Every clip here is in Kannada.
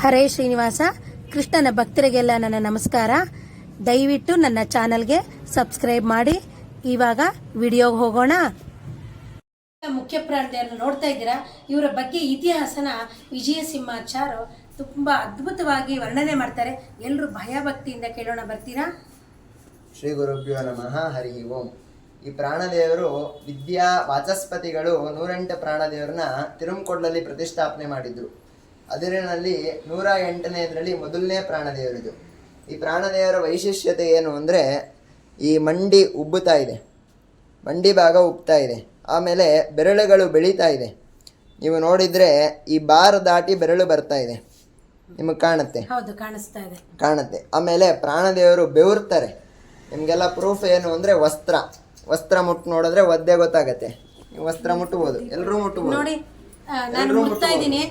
ಹರೇ ಶ್ರೀನಿವಾಸ. ಕೃಷ್ಣನ ಭಕ್ತರಿಗೆಲ್ಲ ನನ್ನ ನಮಸ್ಕಾರ. ದಯವಿಟ್ಟು ನನ್ನ ಚಾನಲ್ಗೆ ಸಬ್ಸ್ಕ್ರೈಬ್ ಮಾಡಿ. ಇವಾಗ ವಿಡಿಯೋಗೆ ಹೋಗೋಣ. ಮುಖ್ಯ ಪ್ರಾಣಿಯನ್ನು ನೋಡ್ತಾ ಇದ್ದೀರಾ. ಇವರ ಬಗ್ಗೆ ಇತಿಹಾಸನ ವಿಜಯ ಸಿಂಹಾಚಾರ್ಯ ತುಂಬಾ ಅದ್ಭುತವಾಗಿ ವರ್ಣನೆ ಮಾಡ್ತಾರೆ. ಎಲ್ಲರೂ ಭಯಭಕ್ತಿಯಿಂದ ಕೇಳೋಣ, ಬರ್ತೀರಾ? ಶ್ರೀ ಗುರುಭ್ಯೋ ನಮಃ. ಹರಿ ಓಂ. ಈ ಪ್ರಾಣದೇವರು ವಿದ್ಯಾ ವಾಚಸ್ಪತಿಗಳು 108 ಪ್ರಾಣದೇವರನ್ನ ತಿರುಮುಕೊಡ್ಲಲ್ಲಿ ಪ್ರತಿಷ್ಠಾಪನೆ ಮಾಡಿದ್ರು. ಅದರಲ್ಲಿ 108ನೇದರಲ್ಲಿ ಮೊದಲನೇ ಪ್ರಾಣದೇವರಿದು. ಈ ಪ್ರಾಣದೇವರ ವೈಶಿಷ್ಟ್ಯತೆ ಏನು ಅಂದರೆ, ಈ ಮಂಡಿ ಉಬ್ಬುತ್ತಾ ಇದೆ, ಮಂಡಿ ಭಾಗ ಉಬ್ತಾ ಇದೆ, ಆಮೇಲೆ ಬೆರಳುಗಳು ಬೆಳೀತಾ ಇದೆ. ನೀವು ನೋಡಿದರೆ ಈ ಬಾರ್ ದಾಟಿ ಬೆರಳು ಬರ್ತಾ ಇದೆ, ನಿಮಗೆ ಕಾಣುತ್ತೆ? ಹೌದು, ಕಾಣಿಸ್ತಾ ಇದೆ, ಕಾಣುತ್ತೆ. ಆಮೇಲೆ ಪ್ರಾಣದೇವರು ಬೆವರ್ತಾರೆ. ನಿಮಗೆಲ್ಲ ಪ್ರೂಫ್ ಏನು ಅಂದರೆ ವಸ್ತ್ರ ಮುಟ್ಟು ನೋಡಿದ್ರೆ ಒದ್ದೆ ಗೊತ್ತಾಗತ್ತೆ. ನೀವು ವಸ್ತ್ರ ಮುಟ್ಟಬಹುದು, ಎಲ್ಲರೂ ಮುಟ್ಟಬಹುದು. ನೋಡಿ, ನಾನು ಮುಟ್ತಾ ಇದ್ದೀನಿ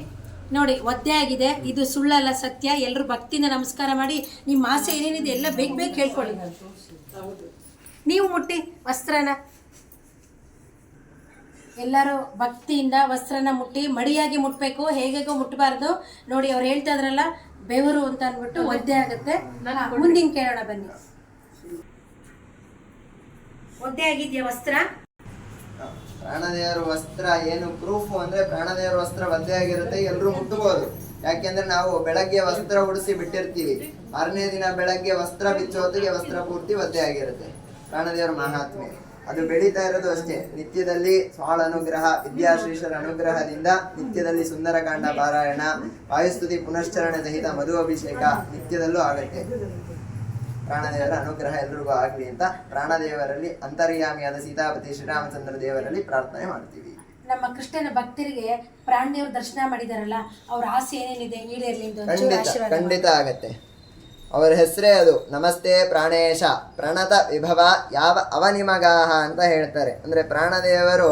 ನೋಡಿ, ಒದ್ದೆ ಆಗಿದೆ. ಇದು ಸುಳ್ಳಲ್ಲ, ಸತ್ಯ. ಎಲ್ಲರೂ ಭಕ್ತಿಯಿಂದ ನಮಸ್ಕಾರ ಮಾಡಿ ನಿಮ್ಮ ಆಸೆ ಏನೇನಿದೆ ಎಲ್ಲ ಬೇಗ ಕೇಳ್ಕೊಳ್ಳಿ. ನೀವು ಮುಟ್ಟಿ ವಸ್ತ್ರನ, ಎಲ್ಲರೂ ಭಕ್ತಿಯಿಂದ ವಸ್ತ್ರನ ಮುಟ್ಟಿ, ಮಡಿಯಾಗಿ ಮುಟ್ಬೇಕು, ಹೇಗೇಗೋ ಮುಟ್ಟಬಾರ್ದು. ನೋಡಿ, ಅವ್ರು ಹೇಳ್ತಾ ಇದ್ರಲ್ಲ ಬೆವರು ಅಂತ ಅಂದ್ಬಿಟ್ಟು ಒದ್ದೆ ಆಗುತ್ತೆ. ಮುಂದಿನ ಕೇಳೋಣ ಬನ್ನಿ. ಒದ್ದೆ ಆಗಿದ್ಯಾ ವಸ್ತ್ರ? ಪ್ರಾಣದೇವರ ವಸ್ತ್ರ ಏನು ಪ್ರೂಫ್ ಅಂದ್ರೆ, ಪ್ರಾಣದೇವರ ವಸ್ತ್ರ ಒದ್ದೆ ಆಗಿರುತ್ತೆ, ಎಲ್ಲರೂ ಮುಟ್ಟಬಹುದು. ಯಾಕೆಂದ್ರೆ ನಾವು ಬೆಳಗ್ಗೆ ವಸ್ತ್ರ ಉಡಿಸಿ ಬಿಟ್ಟಿರ್ತೀವಿ, 6ನೇ ದಿನ ಬೆಳಗ್ಗೆ ವಸ್ತ್ರ ಬಿಚ್ಚೋ ಹೊತ್ತಿಗೆ ವಸ್ತ್ರ ಪೂರ್ತಿ ಒದ್ದೆ ಆಗಿರುತ್ತೆ. ಪ್ರಾಣದೇವರ ಮಹಾತ್ಮೆ ಅದು ಬೆಳೀತಾ ಇರೋದು ಅಷ್ಟೇ. ನಿತ್ಯದಲ್ಲಿ ಸ್ವಾಳ ಅನುಗ್ರಹ, ವಿದ್ಯಾಶ್ರೀಷರ ಅನುಗ್ರಹದಿಂದ ನಿತ್ಯದಲ್ಲಿ ಸುಂದರಕಾಂಡ ಪಾರಾಯಣ, ವಾಯುಸ್ತುತಿ ಪುನಶ್ಚರಣ ಸಹಿತ ಮಧು ಅಭಿಷೇಕ ನಿತ್ಯದಲ್ಲೂ ಆಗತ್ತೆ. ಪ್ರಾಣದೇವರ ಅನುಗ್ರಹ ಎಲ್ರಿಗೂ ಆಗಲಿ ಅಂತ ಪ್ರಾಣದೇವರಲ್ಲಿ ಅಂತರ್ಯಾಮಿಯಾದ ಸೀತಾಪತಿ ಶ್ರೀರಾಮಚಂದ್ರ ದೇವರಲ್ಲಿ ಪ್ರಾರ್ಥನೆ ಮಾಡ್ತೀವಿ. ನಮ್ಮ ಕೃಷ್ಣನ ಭಕ್ತರಿಗೆ ಪ್ರಾಣದೇವ್ರ ದರ್ಶನ ಮಾಡಿದಾರಲ್ಲ, ಅವ್ರ ಆಸೆ ಏನೇನಿದೆ ಈಡೇರ್ಲಿ. ಖಂಡಿತ ಆಗತ್ತೆ. ಅವರ ಹೆಸರೇ ಅದು, ನಮಸ್ತೆ ಪ್ರಾಣೇಶ ಪ್ರಣತ ವಿಭವ ಯಾವ ಅವನಿಮಗಾಹ ಅಂತ ಹೇಳ್ತಾರೆ. ಅಂದರೆ ಪ್ರಾಣದೇವರು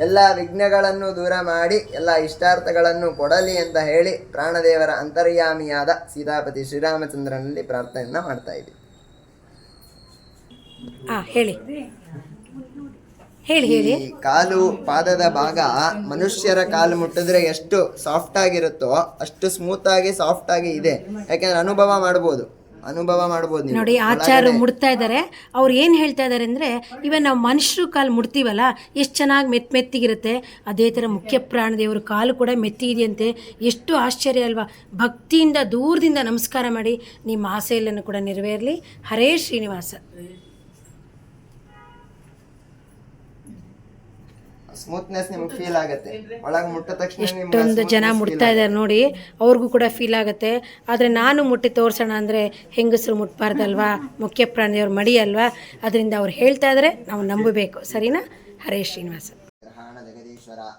ಎಲ್ಲ ವಿಘ್ನಗಳನ್ನು ದೂರ ಮಾಡಿ ಎಲ್ಲ ಇಷ್ಟಾರ್ಥಗಳನ್ನು ಕೊಡಲಿ ಅಂತ ಹೇಳಿ ಪ್ರಾಣದೇವರ ಅಂತರ್ಯಾಮಿಯಾದ ಸೀತಾಪತಿ ಶ್ರೀರಾಮಚಂದ್ರನಲ್ಲಿ ಪ್ರಾರ್ಥನೆಯನ್ನ ಮಾಡ್ತಾ ಇದ್ದೀವಿ. ಹೇಳಿ ಹೇಳಿ ಹೇಳಿ. ಕಾಲು ಪಾದದ ಭಾಗ ಮನುಷ್ಯರ ಕಾಲು ಮುಟ್ಟಿದ್ರೆ ಎಷ್ಟು ಸಾಫ್ಟ್ ಆಗಿರುತ್ತೋ ಅಷ್ಟು ಸ್ಮೂತ್ ಆಗಿ ಸಾಫ್ಟ್ ಆಗಿ ಇದೆ. ಯಾಕೆಂದ್ರೆ ಅನುಭವ ಮಾಡ್ಬೋದು. ನೋಡಿ, ಆಚಾರ್ಯರು ಮುಡ್ತಾ ಇದ್ದಾರೆ. ಅವ್ರು ಏನು ಹೇಳ್ತಾ ಇದ್ದಾರೆ ಅಂದರೆ, ಇವನ್ ನಾವು ಮನುಷ್ಯರು ಕಾಲು ಮುಡ್ತೀವಲ್ಲ, ಎಷ್ಟು ಚೆನ್ನಾಗಿ ಮೆತ್ತಿಗಿರುತ್ತೆ, ಅದೇ ಥರ ಮುಖ್ಯ ಪ್ರಾಣದೇವ್ರ ಕಾಲು ಕೂಡ ಮೆತ್ತಿಗಿದೆಯಂತೆ. ಎಷ್ಟು ಆಶ್ಚರ್ಯ ಅಲ್ವಾ? ಭಕ್ತಿಯಿಂದ ದೂರದಿಂದ ನಮಸ್ಕಾರ ಮಾಡಿ ನಿಮ್ಮ ಆಸೆಯಲ್ಲೂ ಕೂಡ ನೆರವೇರಲಿ. ಹರೇ ಶ್ರೀನಿವಾಸ. ಸ್ಮೂತ್ನೆಸ್ ನಿಮಗೆ ಫೀಲ್ ಆಗುತ್ತೆ, ಒಳಗೆ ಮುಟ್ಟ ತಕ್ಷಣ. ಎಷ್ಟೊಂದು ಜನ ಮುಟ್ತಾ ಇದ್ದಾರೆ ನೋಡಿ, ಅವ್ರಿಗೂ ಕೂಡ ಫೀಲ್ ಆಗುತ್ತೆ. ಆದರೆ ನಾನು ಮುಟ್ಟಿ ತೋರಿಸೋಣ ಅಂದರೆ ಹೆಂಗಸರು ಮುಟ್ಬಾರ್ದಲ್ವಾ, ಮುಖ್ಯ ಪ್ರಾಣಿಯವ್ರ ಮಡಿ ಅಲ್ವಾ, ಅದರಿಂದ ಅವ್ರು ಹೇಳ್ತಾ ಇದ್ದಾರೆ, ನಾವು ನಂಬಬೇಕು. ಸರಿನಾ? ಹರೇ ಶ್ರೀನಿವಾಸ.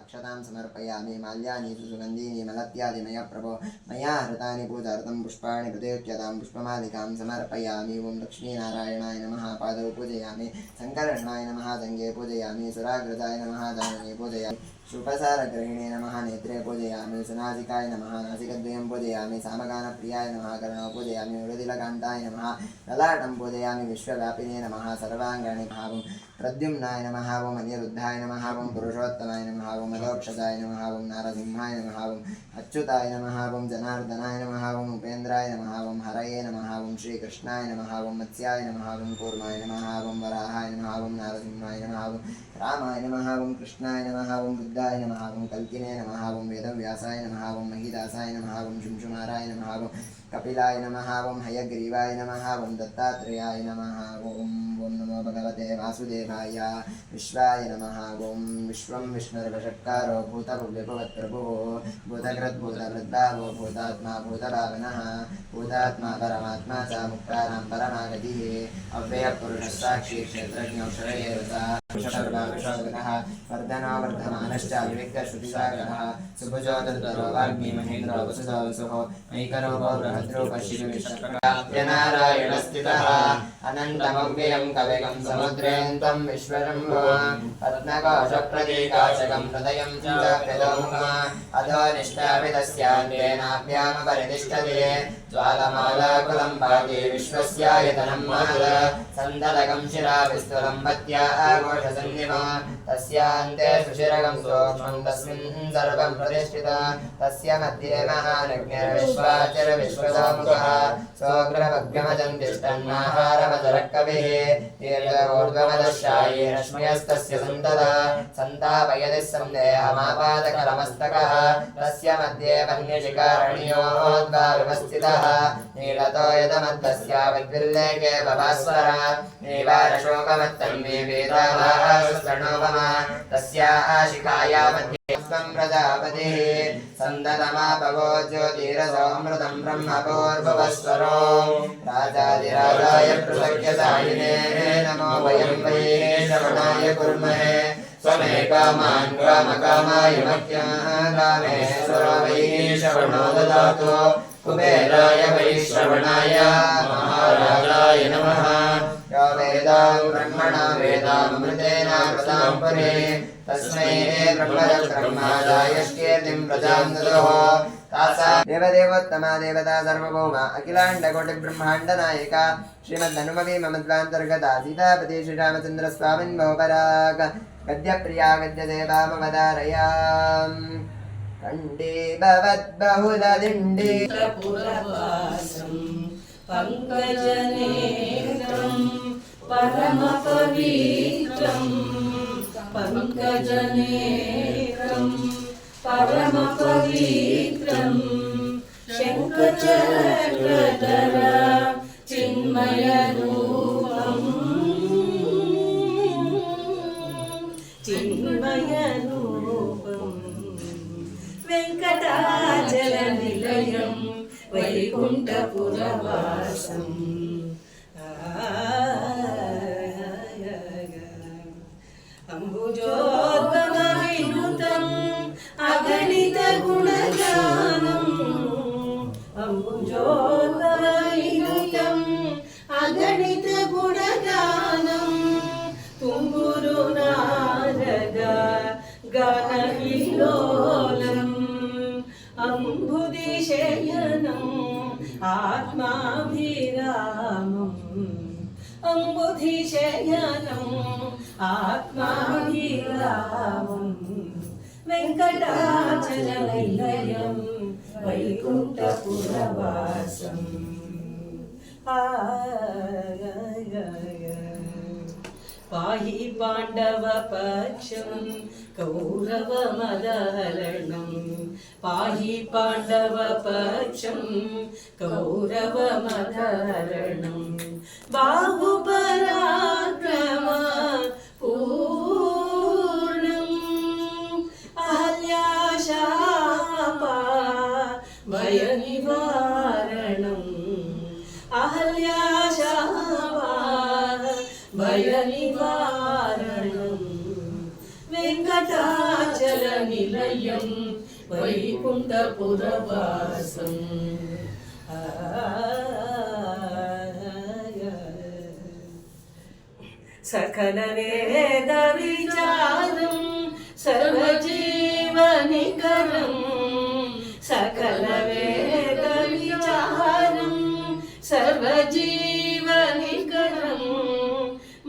ಅಕ್ಷತಾಂ ಸಮರ್ಪಯಾಮಿ ಮಾಲ್ಯಾನಿ ಸುಗಂಧೀನಿ ಮಲತ್ಯಾದಿಮಯ ಪ್ರಭೋ ಮಯಾ ಹೃತಾನಿ ಪೂಜಾರ್ಥಂ ಪುಷ್ಪಾಣಿ ಪ್ರತ್ಯುಚ್ಯತಾಂ ಪುಷ್ಪಮಾಲಿಕಾಂ ಸಮರ್ಪಯಾಮಿ. ಓಂ ಲಕ್ಷ್ಮೀನಾರಾಯಣಾಯ ನಮಃ ಪಾದೌ ಪೂಜಯಾಮಿ, ಶಂಕರಣ್ಣಾಯ ನಮಃ ದಂಗೆ ಪೂಜಯಾಮಿ, ಸುರಾಗ್ರತಾಯ ನಮಃ ದಾನೇ ಪೂಜಯಾಮಿ, ಶುಭಸಾರಗ್ರಹಿಣೇ ನಮಃ ನೇತ್ರೇ ಪೂಜಯಾಮಿ, ಸುನಾಸಿಕಾಯ ನಮಃ ನಾಸಿಕದ್ವಯಂ ಪೂಜಯಾಮಿ, ಸಾಮಗಾನಪ್ರಿಯಾಯ ನಮಃ ಕರ್ಣೋ ಪೂಜಯಾಮಿ, ಉರದಿಲಕಾಂತಾಯ ನಮಃ ಲಲಾಟಂ ಪೂಜಯಾಮಿ, ವಿಶ್ವವ್ಯಾಪಿನೇ ನಮಃ ಸರ್ವಾಂಗಾಣಿ ಭಾವಂ ಪ್ರದ್ಯುಮ್ನಾಯ ನಮಃ ಓಂ ಅನಿರುದ್ಧಾಯ ನಮಃ ಓಂ ಪುರುಷೋತ್ತಮಾಯ ನಮಃ ಓಂ ಅಲೋಕ್ಷದಾಯ ನಮಃ ಓಂ ನಾರಸಿಂಹಾಯ ನಮಃ ಓಂ ಅಚ್ಯುತಾಯ ನಮಃ ಓಂ ಜನಾರ್ದನಾಯ ನಮಃ ಓಂ ಉಪೇಂದ್ರಾಯ ನಮಃ ಓಂ ಹರಯೇ ನಮಃ ಓಂ ಶ್ರೀಕೃಷ್ಣಾಯ ನಮಃ ಓಂ ಮತ್ಸ್ಯಾಯ ನಮಃ ಓಂ ಕೂರ್ಮಾಯ ನಮಃ ಓಂ ವರಾಹಾಯ ನಮಃ ಓಂ ನಾರಸಿಂಹಾಯ ನಮಃ ಓಂ ರಾಮಾಯ ನಮಃ ಓಂ ಕೃಷ್ಣಾಯ ನಮಃ ಓಂ ಬುದ್ಧಾಯ ನಮಃ ಓಂ ಕಲ್ಕಿನೇ ನಮಃ ಓಂ ವೇದವ್ಯಾಸಾಯ ನಮಃ ಓಂ ಮಹಿದಾಸಾಯ ನಮಃ ಓಂ ಶುಂಶುಮಾರಾಯ ನಮಃ ಓಂ ಕಪಿಲಾಯ ನಮಃ ಓಂ ಹಯಗ್ರೀವಾಯ ನಮಃ ಓಂ ದತ್ತಾತ್ರೇಯಾಯ ನಮಃ ಓಂ ಓಂ ನಮೋ ಭಗವತೆ ವಾಸುದೇವಾಯ. ವಿಶ್ವಾಯ ನಮಃ ಓಂ ವಿಶ್ವಂ ವಿಷ್ಣುರ್ವಷಟ್ಕಾರೋ ಭೂತಭವ್ಯಭವತ್ಪ್ರಭುಃ ಭೂತಕೃದ್ಭೂತವೃದ್ಭಾವೋ ಭೂತಾತ್ಮ ಭೂತಭಾವನಃ ಭೂತಾತ್ಮ ಪರಮಾತ್ಮ ಚ ಮುಕ್ತಾನಾಂ ಪರಮಾಗತಿಃ ಅವ್ಯಯಪುರುಷಃ ಸಾಕ್ಷಿ ಕ್ಷೇತ್ರಜ್ಞೋ ಕ್ಷರಯೇರಸಃ ಸರ್ವಾವಿಷೋಗನಃ ವರ್ಧನೋ ವರ್ಧಮಾನಶ್ಚ ವಿವಿಕ್ತಶ್ರುತಿಸಾಗರಃ ಸುಭುಜೋ ತದ್ವರೋ ವಾಗ್ಮಿ ಮಹೇಂದ್ರೋ ವಸುಧೋ ವಸುಃ ಮೈಕರೋ ಬೃಹದ್ರೂಪ ಶಿವವಿಶ್ವನಾರಾಯಣಸ್ಥಿತಃ ಅನಂತಮವ್ಯಯಂ ಕವಿಗಂ ಸಮುದ್ರೇಂತಂ ವಿಶ್ವಶಂಭೋ ಪದ್ಮಕೋಶಪ್ರತೀಕಾಶಕಂ ಹೃದಯಂ ಚ ಪ್ರದೋಮುಖ ಅಧೋ ನಿಷ್ಠಾಪಿತಸ್ಯಾನ್ವೇನಾಭ್ಯಾಮಪರಿತಿಷ್ಠತೆ ಜ್ವಾಲಮಾಲಾಕುಲಂ ಭಾತಿ ವಿಶ್ವಸ್ಯಾಯತನಂ ಮಹದ ಸಂದಲಕಂ ಶಿರಾ ವಿಸ್ತುಲಂ ಪತ್ಯಾ कोशसन्निभा तस्यान्ते सुशिरगं सूक्ष्मं तस्मिन् सर्वं प्रतिष्ठिता तस्य मध्ये महानग्निर्विश्वाचरविश्वसोमुखः सोऽग्रमग्रमजं तिष्ठन्नाहारमजरः कविः दीर्घोर्ध्वमदशायी रश्मयस्तस्य सन्तता सन्तापयति सन्देहमापादकलमस्तकः तस्य मध्ये वन्यशिकारणियोद्भाविवस्थितः नीलतो यदमद्दस्यावद्विल्लेखे भवास्वरा नीवारशोकमत्तन्वी वेदावासृणोपमा तस्याः शिखाया मध्ये स्वं प्रजापतिः सन्दतमापवो ज्योतिरसोऽमृतं ब्रह्मपूर्ववस्वरो राजाधिराजाय कृतज्ञसायिने नमो वयं वै श्रवणाय कुर्महे स्वमेकामान् कामकामाय मह्यः कामेश्वरो वै श्रवणो ददातु कुबेराय वै श्रवणाय महाराजाय नमः यो वेदां ब्रह्मणा वेदामृतेन कृतां पुरे तस्मै ब्रह्मजायष्कीर्तिं प्रजां ददुः तासा देवदेवोत्तमा देवता सार्वभौमा अखिलाण्डकोटिब्रह्माण्डनायिका श्रीमद्हनुमवी ममद्वान्तर्गता सीतापति श्रीरामचन्द्रस्वामिन् बहुपराग गद्यप्रिया गद्यदेवा ममदारयाम् कण्डे भवद्बहुलदिण्डे पंकजनेत्रं परमपवित्रं पंकजनेत्रं परमपवित्रं शङ्खचक्रधर चिन्मयरूपं वेङ्कटाचलनिलयं वैकुण्ठपुरवासं अम्बुजोद्भवविनुतम् अगणितगुणगानम् अम्बुजोद्भवविनुतम् अगणितगुणगानम् तुम्बुरु नारद गानविलोलम् अम्बुदिशयनम् आत्माभिरामम् अम्बुधिशयनम् आत्माभिरामम् वेङ्कटाचलनिलयं वैकुण्ठपुरवासम् पाहि पाण्डवपक्षं कौरवमदहरणं पाहि पाण्डवपक्षं कौरवमदहरणं बाहुपराक्रम पूर्णम् अहल्याशापा भयनिवारणम् अहल्याशापा भयनिवारणम् वेङ्कटाचलनिलयं वैकुण्ठपुरवासम् सकलवेदविचारं सर्वजीवनिकरं सकलवेदविचारं सर्वजीवनिकरं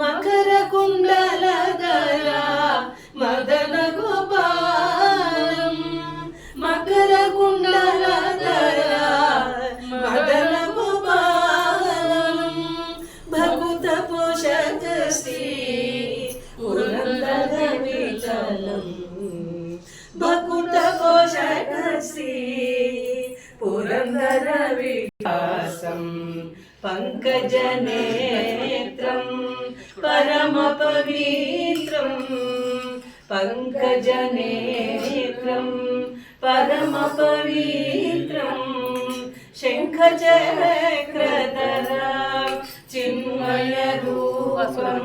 मकरकुण्डलधरा मदनगोपालं मकरकुण्डलधरा मदनगोपालं भकुतपोषकश्री पुरन्दरविठलं भकुतपोषकश्री पुरन्दरविलासं पंकजनेत्रं परमपवित्रं पंकजनेत्रं परमपवित्रं शङ्खचक्रधर चिन्मयरूपं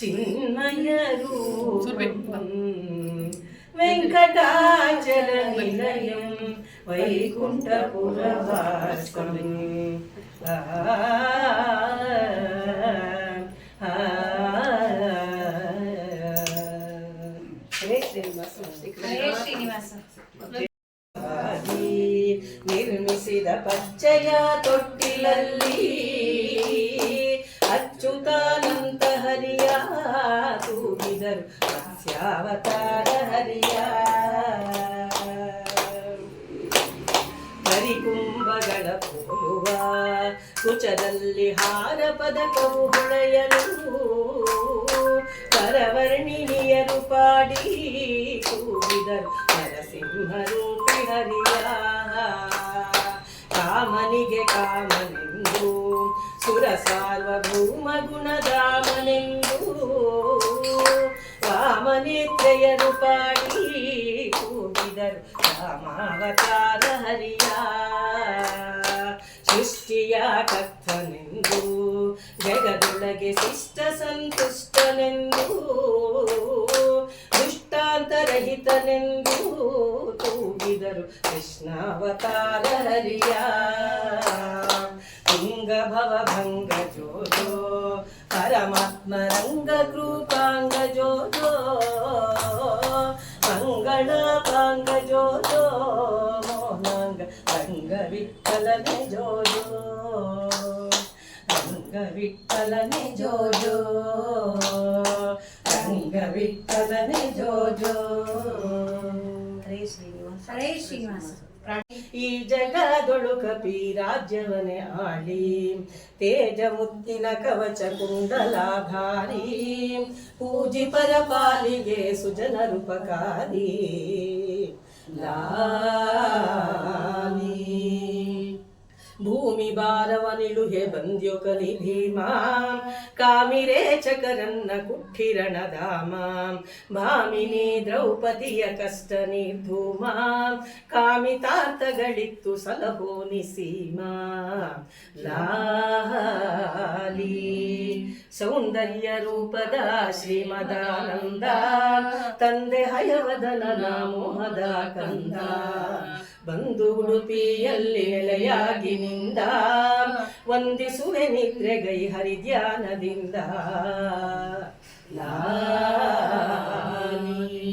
चिन्मयरूपं वेङ्कटाचलनिलयं वैकुण्ठपुरवासम् ನಿರ್ಮಿಸಿದ ಪಚ್ಚಯ ತೊಟ್ಟಿಲಲ್ಲಿ ಅಚ್ಯುತಾನಂತ ಹರಿಯ ತೂಗಿದರು ಮತ್ಸ್ಯಾವತಾರ ಹರಿಯ ಹರಿಕುಂಭಗಳ ಪೋಲುವ ಕುಚದಲ್ಲಿ ಹಾರ ಪದಕವು ಹೊಳೆಯಲು ಕರವರ್ಣಿನಿಯರು ಪಾಡಿ ಕೂಗಿದರು ನರಸಿಂಹರೂಪಿ ಹರಿಯ ಕಾಮನಿಗೆ ಕಾಮನೆಂದು ಸುರ ಸಾರ್ವಭೌಮ ಗುಣಧಾಮನೆಂದು ವಾಮನೇತ್ರೆಯರು ಪಾಡಿ ಕೂಗಿದರು ರಾಮಾವತಾರ ಹರಿಯ ಸೃಷ್ಟಿಯ ಕರ್ತನೆಂದು ಜಗದೊಳಗೆ ಶಿಷ್ಟ ಸಂತುಷ್ಟನೆಂದು ದುಷ್ಟಾಂತರಹಿತನೆಂದು ತೂಗಿದರು ಕೃಷ್ಣಾವತಾರ ಹರಿಯ ತುಂಗ ಭವ ಭಂಗ ಜೋಜೋ ಪರಮಾತ್ಮ ರಂಗ ಕೃಪಾಂಗ ಜೋಜೋ ಮಂಗಳಾಪಾಂಗ ಜೋಜೋ ಮೋನಾಂಗ ರಂಗ ವಿಠಲನೆ ಜೋಜೋ ರಂಗ ವಿಠಲನೆ ಜೋಜೋ ರಂಗ ವಿಠಲನೆ ಜೋಜೋ. ಹರೇ ಶ್ರೀನಿವಾಸ ಹರೇ ಶ್ರೀನಿವಾಸ. ಈ ಜಗದೊಳು ಕಪಿ ರಾಜ್ಯವನೇ ಆಳಿ ತೇಜ ಮುತ್ತಿನ ಕವಚ ಕುಂಡಲಾಧಾರಿ ಪೂಜಿ ಪರಪಾಲಿಗೆ ಸುಜನರುಪಕಾರಿ ಲಾಲಿ ಭೂಮಿ ಭಾರವನಿಳುಹೆ ಬಂದ್ಯೊ ಕಲಿ ಭೀಮ ಕಾಮಿರೇ ಚಕರನ್ನ ಕುಠಿರಣಧಾಮ ಭಾಮಿನಿ ದ್ರೌಪದಿಯ ಕಷ್ಟ ನಿರ್ಧೂಮ ಕಾಮಿತಾರ್ಥಗಳಿತ್ತು ಸಲಹೋ ನಿಸೀಮ ಲಾಲಿ ಸೌಂದರ್ಯ ರೂಪದ ಶ್ರೀಮದಾನಂದ ತಂದೆ ಹಯವದನ ಮೋಹದ ಕಂದ ಬಂದು ಉಡುಪಿಯಲ್ಲಿ ನೆಲೆಯಾಗಿ ನಿಂದ ವಂದಿಸುವೆ ನಿದ್ರೆಗೈ ಹರಿಧ್ಯಾನದಿಂದ ಲಾಲಿ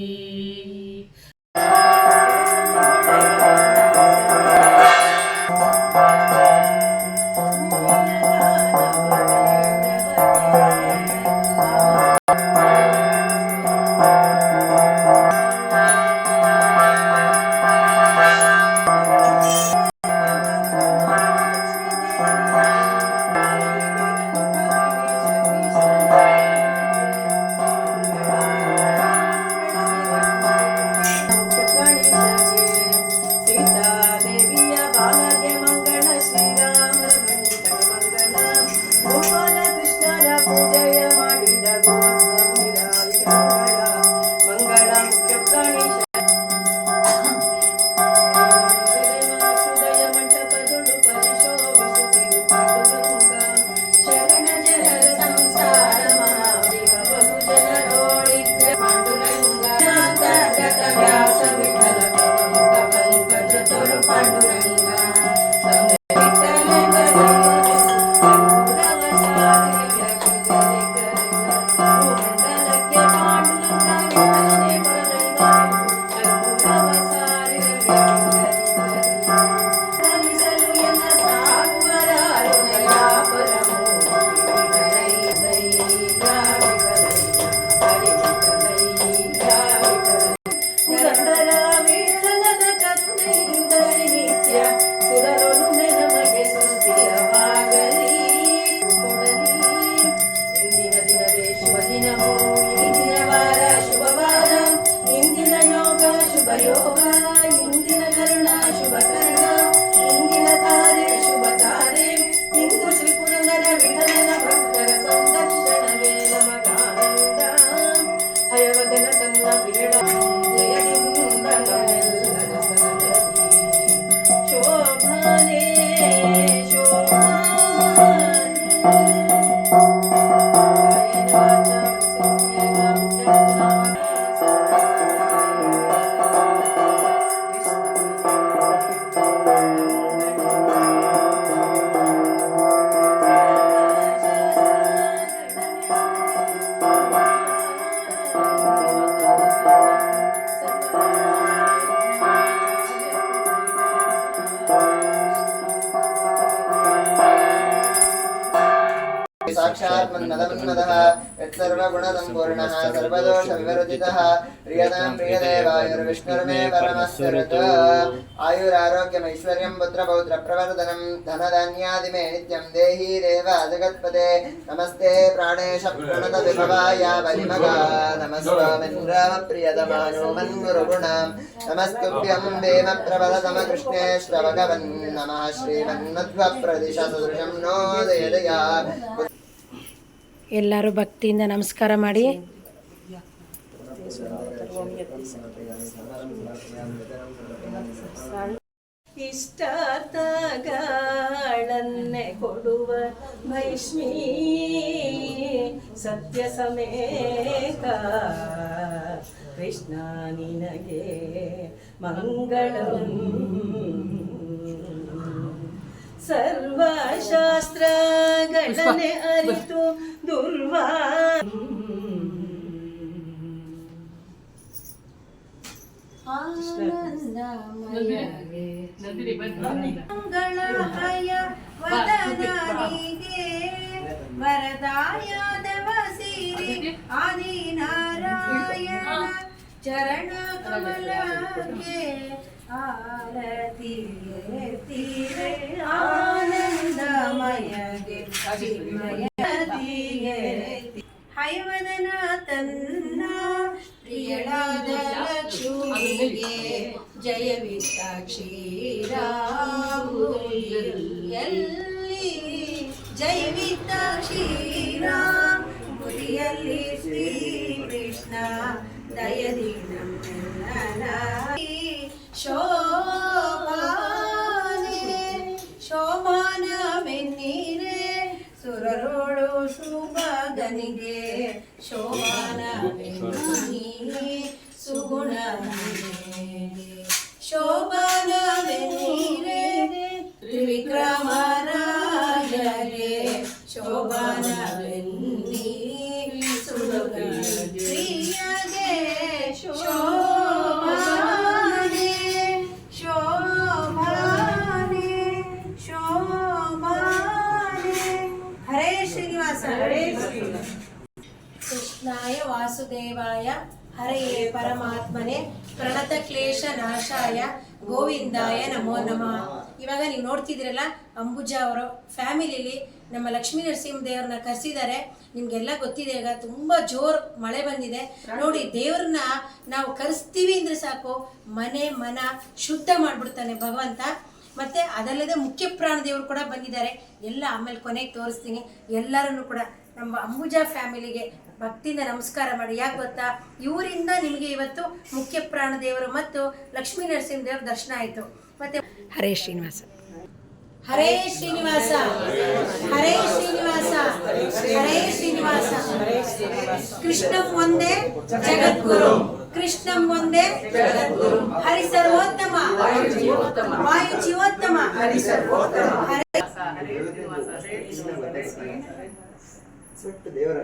साक्षात् मन्मदः यत्सर्वगुणसम्पूर्णः सर्वदोषविवर्जितः प्रियतां प्रियदेवायुर्विष्णुर्मे परमस्वरत् आयुरारोग्यमैश्वर्यं पुत्रपौत्रप्रवर्धनं धनधान्यादिमे नित्यं देहि देव जगत्पते नमस्ते प्राणेश प्रणतविभवाय बलिमगा नमस्वामिन्द्रमप्रियतमानो मन्गुरुगुणां नमस्तुभ्यं देव प्रबलतम कृष्णेष्टभगवन् नमः श्रीमन्मध्वप्रदिश सदृशं नो दयदया ಎಲ್ಲರೂ ಭಕ್ತಿಯಿಂದ ನಮಸ್ಕಾರ ಮಾಡಿ. ಇಷ್ಟಾರ್ಥಗಳನ್ನೇ ಕೊಡುವ ಭೈಷ್ಮೀ ಸತ್ಯ ಸಮೇತ ಕೃಷ್ಣ ನಿನಗೆ ಮಂಗಳಂ. ಸರ್ವಶಾಸ್ತ್ರಗಳನ್ನೇ ಅರಿತು ದುರ್ವಾ ಮಂಗಳಮಯ ವದನನಿಗೆ ವರದಾಯದವ ಸಿರಿ ಆದಿನಾರಾಯಣ ಚರಣ ಕಮಲಕ್ಕೆ ಆರತಿಯೇ ತೀರೆ ಆನಂದಮಯಗೆ ಚಿನ್ಮಯದಿಯೇ ಹಯವದನ ತನ್ನ ಪ್ರಿಯಳಾದ ಲಕ್ಷ್ಮಿಗೆ ಜಯವಿತ್ತ ಕ್ಷೀರಾಬುರಿಯಲ್ಲಿ ಜಯವಿತ್ತ ಕ್ಷೀರಾಬುರಿಯಲ್ಲಿ ಶ್ರೀಕೃಷ್ಣ ದಯದಿ ನಮ್ಮನ್ನ ಶೋಭಾನೆ ಶೋಭಾನವೆನ್ನೀರೆ ಸುರರೋಡು ಶುಭಗನಿಗೆ ಶೋಭಾನವೆನ್ನೀ ಸುಗುಣ ಶೋಭಾನವೆನ್ನೀರೆ ತ್ರಿವಿಕ್ರಮರಾಜಗೆ ಶೋಭಾನವೆನ್ನೀ ಸುಗುಣ ಪ್ರಿಯಗೆ ಶೋಭಾನೆ ಶೋಭಾನೆ ಶೋಭಾನೆ. ಹರೇ ಶ್ರೀನಿವಾಸ. ಹರೇ ಕೃಷ್ಣಾಯ ವಾಸುದೇವಾಯ ಹರೆಯೇ ಪರಮಾತ್ಮನೆ ಪ್ರಣತ ಕ್ಲೇಶ ನಾಶಾಯ ಗೋವಿಂದಾಯ ನಮೋ ನಮಃ. ಇವಾಗ ನೀವು ನೋಡ್ತಿದ್ದೀರಲ್ಲ, ಅಂಬುಜಾ ಅವರ ಫ್ಯಾಮಿಲಿಲಿ ನಮ್ಮ ಲಕ್ಷ್ಮೀ ನರಸಿಂಹ ದೇವ್ರನ್ನ ಕರೆಸಿದ್ದಾರೆ. ನಿಮಗೆಲ್ಲ ಗೊತ್ತಿದೆ, ಈಗ ತುಂಬ ಜೋರು ಮಳೆ ಬಂದಿದೆ ನೋಡಿ. ದೇವ್ರನ್ನ ನಾವು ಕರೆಸ್ತೀವಿ ಅಂದರೆ ಸಾಕು, ಮನ ಶುದ್ಧ ಮಾಡಿಬಿಡ್ತಾನೆ ಭಗವಂತ. ಮತ್ತು ಅದಲ್ಲದೆ ಮುಖ್ಯ ಪ್ರಾಣ ದೇವರು ಕೂಡ ಬಂದಿದ್ದಾರೆ. ಎಲ್ಲ ಆಮೇಲೆ ಕೊನೆಗೆ ತೋರಿಸ್ತೀನಿ. ಎಲ್ಲರನ್ನು ಕೂಡ ನಮ್ಮ ಅಂಬುಜಾ ಫ್ಯಾಮಿಲಿಗೆ ಭಕ್ತಿಯಿಂದ ನಮಸ್ಕಾರ ಮಾಡಿ. ಯಾಕೆ ಗೊತ್ತಾ, ಇವರಿಂದ ನಿಮಗೆ ಇವತ್ತು ಮುಖ್ಯ ಪ್ರಾಣ ದೇವರು ಮತ್ತು ಲಕ್ಷ್ಮೀ ನರಸಿಂಹ ದೇವರ ದರ್ಶನ ಆಯಿತು. ಮತ್ತೆ ಹರೇ ಶ್ರೀನಿವಾಸ. ಹರೇ ಶ್ರೀನಿವಾಸ. ಹರೇ ಶ್ರೀನಿವಾಸ. ಹರೇ ಶ್ರೀನಿವಾಸ. ಕೃಷ್ಣಂ ಒಂದೇ ಜಗದ್ಗುರು. ಕೃಷ್ಣಂ ಒಂದೇ ಜಗದ್ಗುರು. ಹರಿ ಸರ್ವೋತ್ತಮ ವಾಯು ಜೀವೋತ್ತಮ. ಹರಿ ಸರ್ವೋತ್ತಮ. ದೇವರ